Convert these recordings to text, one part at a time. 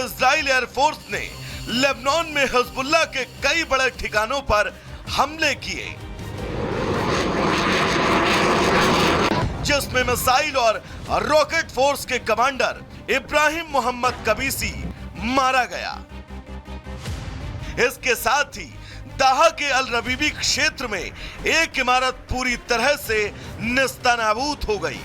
Israel air force ने Lebanon में Hezbollah के कई बड़े ठिकानों पर हमले किए, जिसमें मिसाइल और रॉकेट फोर्स के कमांडर इब्राहिम मोहम्मद कबीसी मारा गया। इसके साथ ही दाहा के अल रबीबी क्षेत्र में एक इमारत पूरी तरह से नेस्तनाबूद हो गई।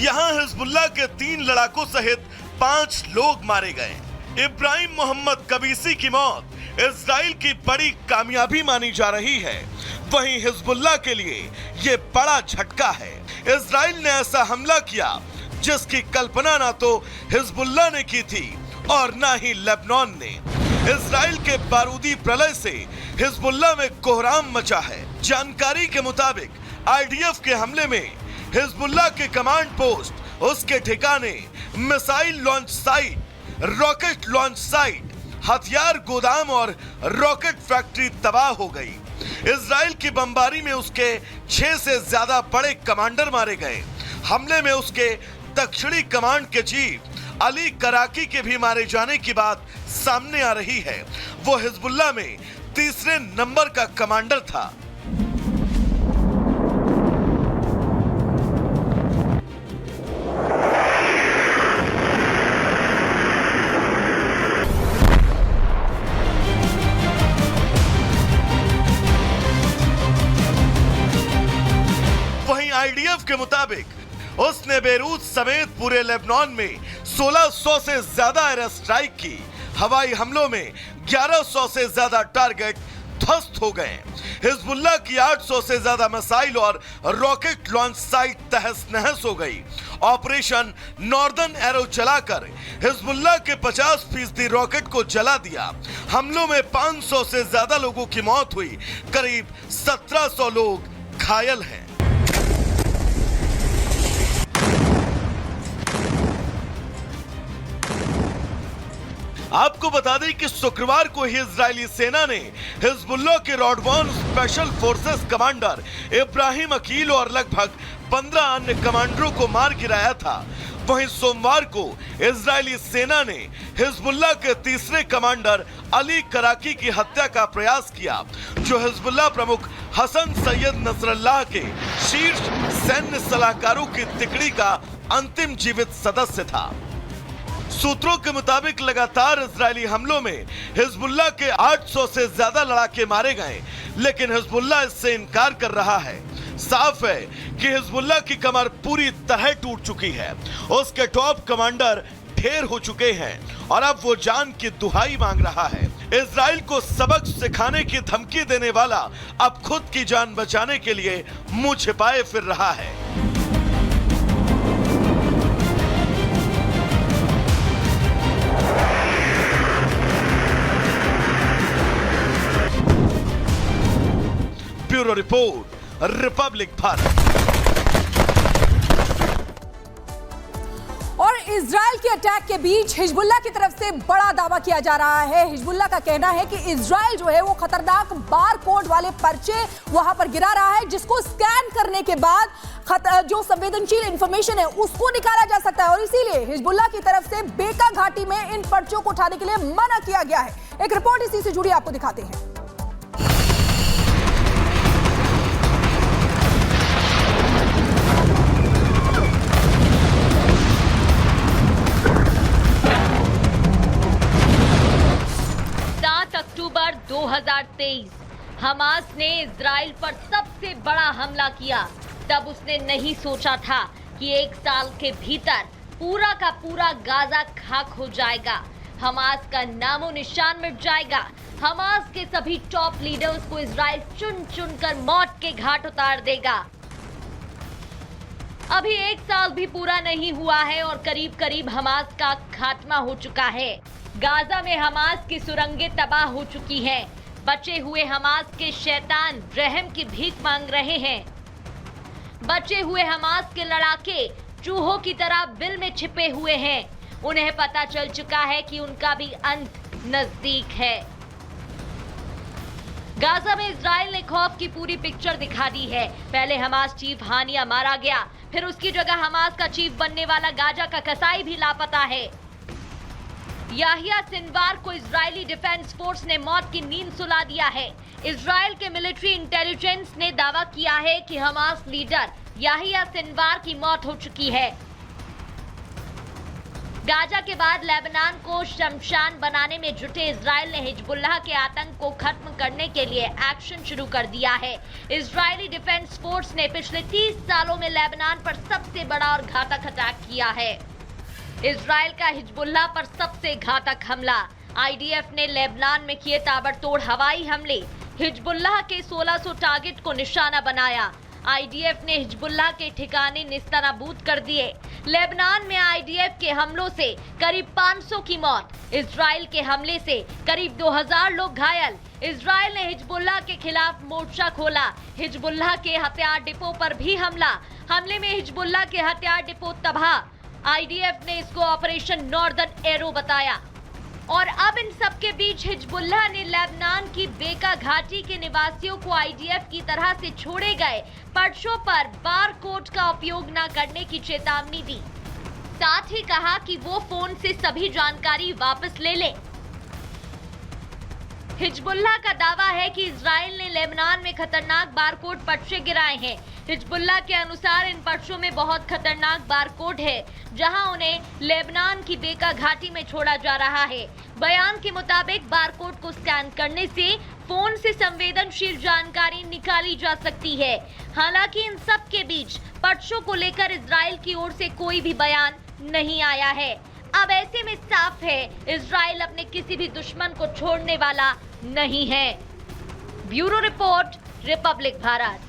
यहां हिजबुल्लाह के 3 लड़ाकों सहित 5 लोग मारे गए। इब्राहिम मोहम्मद कबीसी की मौत इजराइल की बड़ी कामयाबी मानी जा रही है। वहीं हिजबुल्लाह के लिए यह बड़ा झटका है। इजराइल ने ऐसा हमला किया जिसकी कल्पना ना तो हिजबुल्लाह ने की थी और ना ही लेबनान ने। इजराइल के बारूदी प्रलय से हिजबुल्लाह में कोहराम मचा है। जानकारी के मुताबिक आईडीएफ के हमले में हिजबुल्लाह के कमांड पोस्ट, उसके ठिकाने, missile launch site, rocket launch site, हथियार गोदाम और रॉकेट फैक्ट्री तबाह हो गई। इजराइल की बमबारी में उसके 6 से ज्यादा बड़े कमांडर मारे गए। हमले में उसके दक्षिणी कमांड के चीफ अली कराकी के भी मारे जाने की बात सामने आ रही है। वो हिजबुल्लाह में 3रे नंबर का कमांडर था। वहीं आईडीएफ के मुताबिक उसने बेरूत समेत पूरे लेबनान में 1600 से ज्यादा एयर स्ट्राइक की। हवाई हमलों में 1100 से ज्यादा टारगेट ध्वस्त हो गए। हिजबुल्लाह की 800 से ज्यादा मिसाइल और रॉकेट लॉन्च साइट तहस नहस हो गई। ऑपरेशन नॉर्दर्न एरो चलाकर हिजबुल्लाह के 50% रॉकेट को जला दिया। हमलों में 500 से ज्यादा लोगों की मौत हुई। करीब 1700 लोग घायल हैं। आपको बता दें कि शुक्रवार को ही इजरायली सेना ने हिजबुल्लाह के Radwan special forces commander Ibrahim Aqil और लगभग 15 अन्य कमांडरों को मार गिराया था। वहीं सोमवार को इजरायली सेना ने हिजबुल्लाह के 3रे कमांडर अली कराकी की हत्या का प्रयास किया, जो हिजबुल्लाह प्रमुख हसन सैयद नसरल्लाह के शीर्ष सैन्य सलाहकारों की तिकड़ी का अंतिम जीवित सदस्य था। सूत्रों के मुताबिक लगातार इजरायली हमलों में हिजबुल्लाह के 800 से ज्यादा लड़ाके मारे गए, लेकिन हिजबुल्लाह इससे इनकार कर रहा है। साफ है कि हिजबुल्लाह की कमर पूरी तरह टूट चुकी है। उसके टॉप कमांडर ढेर हो चुके हैं और अब वो जान की दुहाई मांग रहा है। इजराइल को सबक सिखाने की धमकी देने वाला अब खुद की जान बचाने के लिए मुंह छिपाए फिर रहा है। Bureau report, Republic Bharat. और इजराइल के अटैक के बीच हिजबुल्लाह की तरफ से बड़ा दावा किया जा रहा है। हिजबुल्लाह का कहना है कि इजराइल जो है वो खतरनाक बार कोड वाले पर्चे वहां पर गिरा रहा है, जिसको स्कैन करने के बाद जो संवेदनशील इंफॉर्मेशन है उसको निकाला जा सकता है। और इसीलिए हिजबुल्लाह की तरफ से बेका घाटी में इन पर्चों को उठाने के लिए मना किया गया है। एक रिपोर्ट इसी से जुड़ी आपको दिखाते हैं। अक्टूबर 2023 हमास ने इजराइल पर सबसे बड़ा हमला किया। तब उसने नहीं सोचा था कि 1 साल के भीतर पूरा का पूरा गाजा खाक हो जाएगा। हमास का नामो निशान मिट जाएगा। हमास के सभी टॉप लीडर्स को इजराइल चुन चुन कर मौत के घाट उतार देगा। अभी 1 साल भी पूरा नहीं हुआ है और करीब करीब हमास का खात्मा हो चुका है। गाजा में हमास की सुरंगें तबाह हो चुकी हैं। बचे हुए हमास के शैतान रहम की भीख मांग रहे हैं। बचे हुए हमास के लड़ाके चूहों की तरह बिल में छिपे हुए हैं। उन्हें पता चल चुका है कि उनका भी अंत नजदीक है। गाजा में इजराइल ने खौफ की पूरी पिक्चर दिखा दी है। पहले हमास चीफ हानिया मारा गया, फिर उसकी जगह हमास का चीफ बनने वाला गाजा का कसाई भी लापता है। याहिया सिनवार को इजरायली डिफेंस फोर्स ने मौत की नींद सुला दिया है। इजराइल के मिलिट्री इंटेलिजेंस ने दावा किया है कि हमास लीडर याहिया सिनवार की मौत हो चुकी है। गाजा के बाद लेबनान को शमशान बनाने में जुटे इजराइल ने हिजबुल्लाह के आतंक को खत्म करने के लिए एक्शन शुरू कर दिया है। इजरायली डिफेंस फोर्स ने पिछले 30 सालों में लेबनान पर सबसे बड़ा और घातक अटैक किया है। इजराइल का हिजबुल्लाह पर सबसे घातक हमला। आईडीएफ ने लेबनान में किए ताबड़तोड़ हवाई हमले। हिजबुल्लाह के 1600 टारगेट को निशाना बनाया। आईडीएफ ने हिजबुल्लाह के ठिकाने निस्तानाबूद कर दिए। लेबनान में आईडीएफ के हमलों से करीब 500 की मौत। इजराइल के हमले से करीब 2000 लोग घायल। इजराइल ने हिजबुल्लाह के खिलाफ मोर्चा खोला। हिजबुल्लाह के हथियार डिपो पर भी हमला। हमले में हिजबुल्लाह के हथियार डिपो तबाह। आईडीएफ ने इसको ऑपरेशन नॉर्दर्न एरो बताया। और अब इन सब के बीच हिजबुल्लाह ने लेबनान की बेका घाटी के निवासियों को आईडीएफ की तरह से छोड़े गए पर्चों पर बार कोड का उपयोग न करने की चेतावनी दी। साथ ही कहा कि वो फोन से सभी जानकारी वापस ले लें। हिजबुल्लाह का दावा है कि इजराइल ने लेबनान में खतरनाक बारकोड पर्चे गिराए हैं। हिजबुल्लाह के अनुसार इन पर्चों में बहुत खतरनाक बारकोड है, जहां उन्हें लेबनान की बेका घाटी में छोड़ा जा रहा है। बयान के मुताबिक बारकोड को स्कैन करने से फोन से संवेदनशील जानकारी निकाली जा सकती है। हालांकि इन सब के बीच पर्चों को लेकर इजराइल की ओर से कोई भी बयान नहीं आया है। अब ऐसे में साफ है, इजराइल अपने किसी भी दुश्मन को छोड़ने वाला नहीं है। Bureau report, Republic Bharat.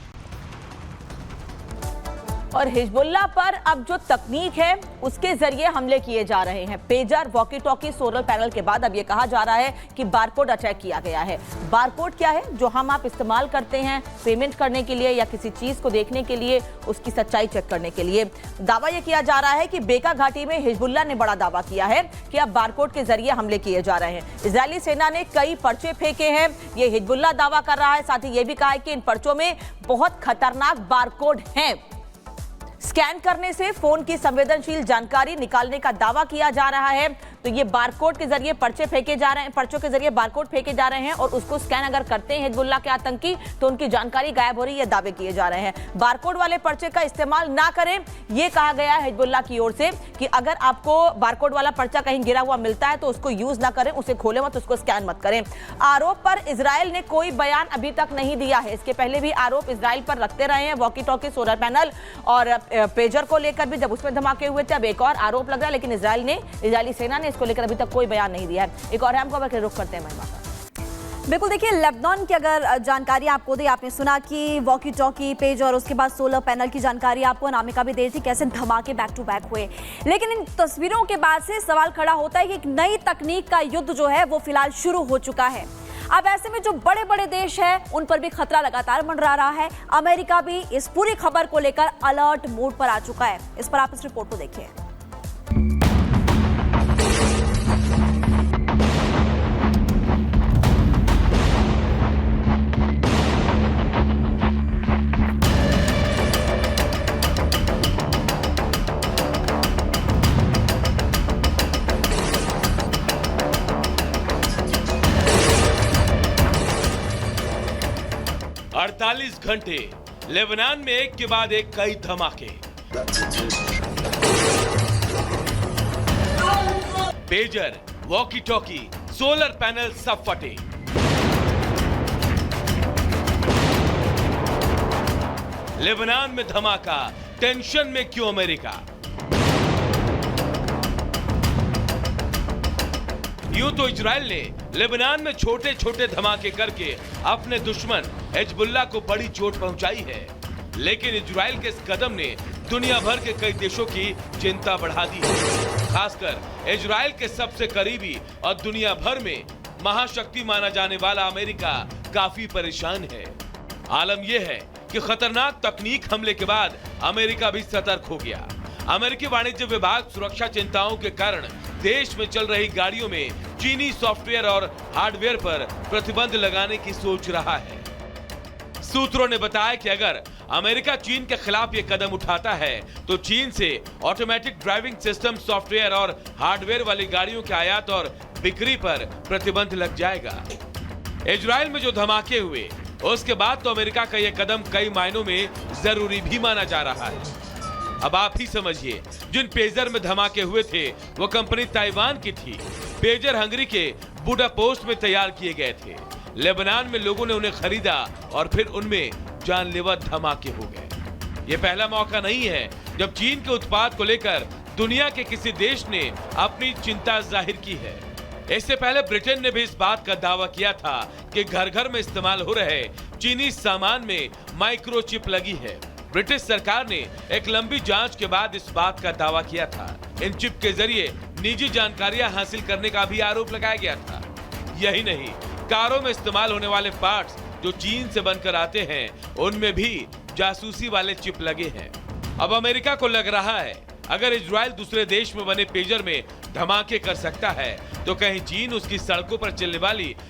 और हिजबुल्लाह पर अब जो तकनीक है उसके जरिए हमले किए जा रहे हैं। Pager, walkie talkie, solar panel के बाद अब ये कहा जा रहा है कि बारकोड अटैक किया गया है। बारकोड क्या है? जो हम आप इस्तेमाल करते हैं पेमेंट करने के लिए या किसी चीज को देखने के लिए, उसकी सच्चाई चेक करने के लिए। दावा यह किया जा रहा है कि बेका घाटी में हिजबुल्लाह ने बड़ा दावा किया है कि अब बारकोड के जरिए हमले किए जा रहे हैं। इजरायली सेना ने कई पर्चे फेंके हैं, ये हिजबुल्लाह दावा कर रहा है। साथ ही ये भी कहा है कि इन पर्चों में बहुत खतरनाक बारकोड हैं। स्कैन करने से फोन की संवेदनशील जानकारी निकालने का दावा किया जा रहा है। तो ये बारकोड के जरिए पर्चे फेंके जा रहे हैं, पर्चों के जरिए बारकोड फेंके जा रहे हैं और उसको स्कैन अगर करते हैं हिजबुल्लाह के आतंकी तो उनकी जानकारी गायब हो रही है, ये दावे किए जा रहे हैं। बारकोड वाले पर्चे का इस्तेमाल ना करें, ये कहा गया है हिजबुल्लाह की ओर से कि अगर आपको बारकोड वाला पर्चा कहीं गिरा हुआ मिलता है तो उसको यूज ना करें, उसे खोले मत, उसको स्कैन मत करें। आरोप पर इजराइल ने कोई बयान अभी तक नहीं दिया है। इसके पहले भी आरोप इजराइल पर रखते रहे हैं, वॉकी टॉकी, सोलर पैनल और पेजर को लेकर भी जब उसमें धमाके हुए थे। अब एक और आरोप लग रहा है, लेकिन इजरायली सेना ने इसको लेकर अभी तक कोई बयान नहीं दिया है। एक और अहम खबर के रुख करते हैं महिमा। बिल्कुल, देखिए लेबनान की अगर जानकारी आपको दी, आपने सुना कि वॉकी टॉकी, पेज और उसके बाद सोलर पैनल की जानकारी आपको अनामिका भी दे रही थी, कैसे धमाके बैक टू बैक हुए। लेकिन इन तस्वीरों के बाद से सवाल खड़ा होता है कि एक नई तकनीक का युद्ध जो है वो फिलहाल शुरू हो चुका है। अब ऐसे में जो बड़े बड़े देश हैं उन पर भी खतरा लगातार मंडरा रहा है। अमेरिका भी इस पूरी खबर को लेकर अलर्ट मोड पर आ चुका है। इस पर आप इस रिपोर्ट को देखिए। घंटे लेबनान में एक के बाद एक कई धमाके। Pager, walkie talkie, solar panel सब फटे। लेबनान में धमाका, टेंशन में क्यों अमेरिका? यूं तो इजराइल ने लेबनान में छोटे छोटे धमाके करके अपने दुश्मन हिजबुल्लाह को बड़ी चोट पहुंचाई है, लेकिन इजराइल के इस कदम ने दुनिया भर के कई देशों की चिंता बढ़ा दी है। खासकर इजराइल के सबसे करीबी और दुनिया भर में महाशक्ति माना जाने वाला अमेरिका काफी परेशान है। आलम यह है कि खतरनाक तकनीक हमले के बाद अमेरिका भी सतर्क हो गया। अमेरिकी वाणिज्य विभाग सुरक्षा चिंताओं के कारण देश में चल रही गाड़ियों में चीनी सॉफ्टवेयर और हार्डवेयर पर प्रतिबंध लगाने की सोच रहा है। सूत्रों ने बताया कि अगर अमेरिका चीन के खिलाफ ये कदम उठाता है तो चीन से ऑटोमेटिक ड्राइविंग सिस्टम, सॉफ्टवेयर और हार्डवेयर वाली गाड़ियों के आयात और बिक्री पर प्रतिबंध लग जाएगा। इजराइल में जो धमाके हुए उसके बाद तो अमेरिका का यह कदम कई मायनों में जरूरी भी माना जा रहा है। अब आप ही समझिए, जिन पेजर में धमाके हुए थे वो कंपनी ताइवान की थी। पेजर हंगरी के बुडापेस्ट में तैयार किए गए थे। लेबनान में लोगों ने उन्हें खरीदा और फिर उनमें जानलेवा धमाके हो गए। ये पहला मौका नहीं है जब चीन के उत्पाद को लेकर दुनिया के किसी देश ने अपनी चिंता जाहिर की है। इससे पहले ब्रिटेन ने भी इस बात का दावा किया था कि घर घर में इस्तेमाल हो रहे चीनी सामान में माइक्रोचिप लगी है। ब्रिटिश सरकार ने एक लंबी जांच के बाद इस बात का दावा किया था। इन चिप के जरिए निजी जानकारियां हासिल करने का भी आरोप लगाया गया था। यही नहीं, कारों में इस्तेमाल होने वाले पार्ट्स जो चीन से बनकर आते हैं उनमें भी जासूसी वाले चिप लगे हैं। अब अमेरिका को लग रहा है अगर इजराइल दूसरे देश में बने पेजर में धमाके कर सकता है तो कहीं चीन उसकी सड़कों पर चलने वाली